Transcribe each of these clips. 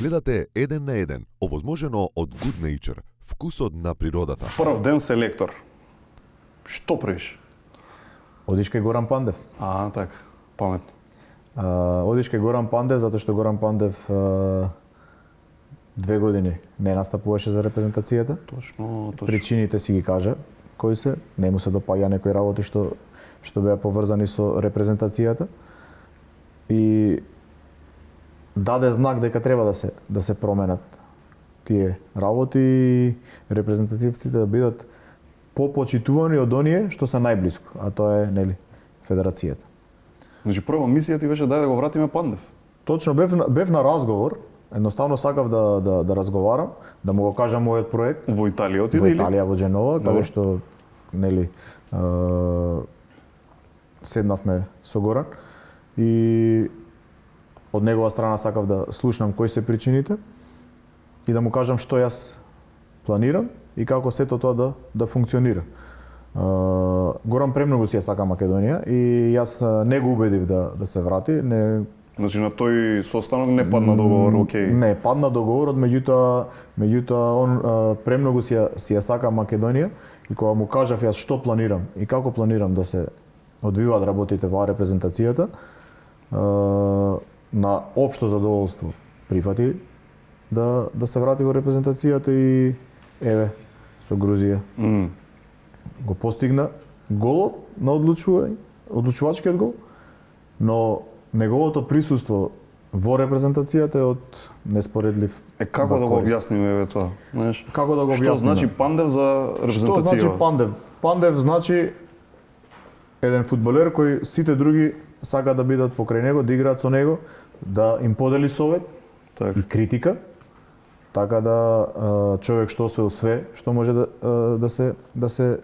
Гледате Еден на еден, овозможено од Good Nature, вкусот на природата. Прв ден селектор. Што правиш? Одиш кај Горан Пандев. Така, паметно. Одиш кај Горан Пандев затоа што Горан Пандев 2 години не настапуваше за репрезентацијата. Точно. Причините си ги кажа кои се, не му се допаѓа некои работи што беа поврзани со репрезентацијата. И даде знак дека треба да се променат тие работи и репрезентативците да бидат попочитувани од оние што се најблиску, а тоа е, нели, федерацијата. Значи прва мисија ти беше дај да го вратиме Пандев. Точно, бев на разговор, едноставно сакав да разговарам, да му го кажам мојот проект. Во Италија отиде Во или? Италија, во Дженова, каде што, нели, седнавме со Горан и од негова страна сакав да слушнам кои се причините и да му кажам што јас планирам и како сето тоа да функционира. Горан премногу си ја сака Македонија и јас не го убедив да се врати. Значи на тој состанок не падна договор, окей. Не, падна договорот, меѓутоа он премногу си ја сака Македонија и кога му кажав јас што планирам и како планирам да се одвиваат работите во репрезентацијата, на општо задоволство прифати да се врати во репрезентацијата и еве со Грузија го постигна голот на одлучувачкиот гол, но неговото присуство во репрезентацијата е од неспоредлив. Како да го објасниме тоа, знаеш? Како да го објасниме? Што значи Пандев за репрезентација? Што значи Пандев? Пандев значи еден фудбалер кој сите други сака да бидат покрај него, да играат со него, да им подели совет и критика, така да човек што освоил све што може да се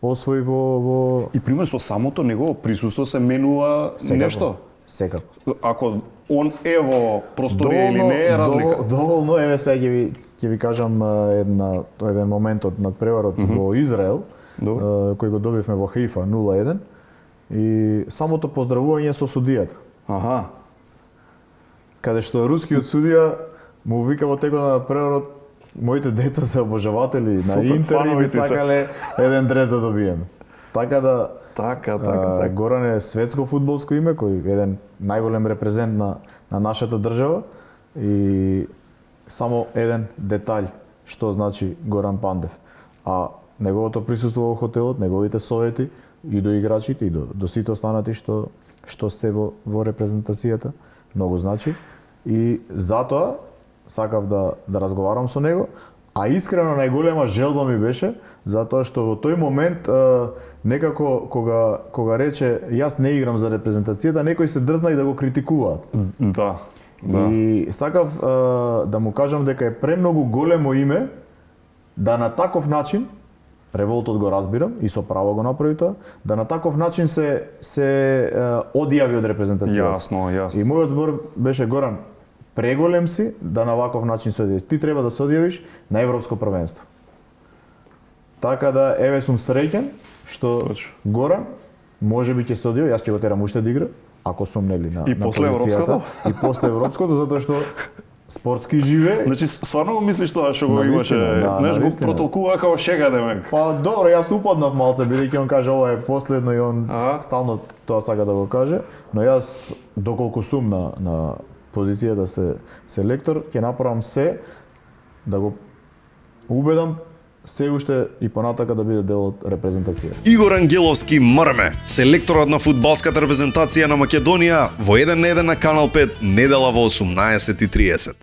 освои во И пример со самото негово присуство се менува нешто. Секако. Ако он е во просторија или не е разлика. Доволно, еве сега ќе ви кажам еден момент од надпреварот во Израел, кој го добивме во Хаифа 0-1 и самото поздравување со судијата. Каде што рускиот судија му вика во текот на надпреварот: моите деца се обожаватели на Интер и би сакале еден дрес да добиеме. Така да Горан е светско фудбалско име, кој е еден најголем репрезент на нашата држава и само еден детаљ што значи Горан Пандев. А неговото присуство во хотелот, неговите совети и до играчите и до сите останати што се во репрезентацијата многу значи и затоа сакав да разговарам со него, а искрено најголема желба ми беше затоа што во тој момент некако кога рече јас не играм за репрезентацијата, некои се дрзна и да го критикуваат. Да. И сакав да му кажам дека е премногу големо име да на таков начин, револтот го разбирам и со право го направи тоа, да на таков начин се одјави од репрезентацијата. Јасно. И мојот збор беше: Горан, преголем си да на ваков начин се одјавиш. Ти треба да се одјавиш на европско првенство. Така да еве сум среќен што Горан можеби ќе се одјави, јас ќе го терам уште да игра, ако сум нели на после европското. И после европското, затоа што спортски живе. Значи стварно го мислиш тоа што го имаше, знаеш, го протолкува како шега демек. Па добро, јас упаднав малце бидејќи он каже ова е последно и он стално тоа сака да го каже, но јас доколку сум на позиција да се селектор, ќе направам се да го убедам се уште и понатака да биде дел од репрезентацијата. Игор Ангеловски Мрме, селекторот на фудбалската репрезентација на Македонија во Еден на еден на Канал 5, недела во 18:30.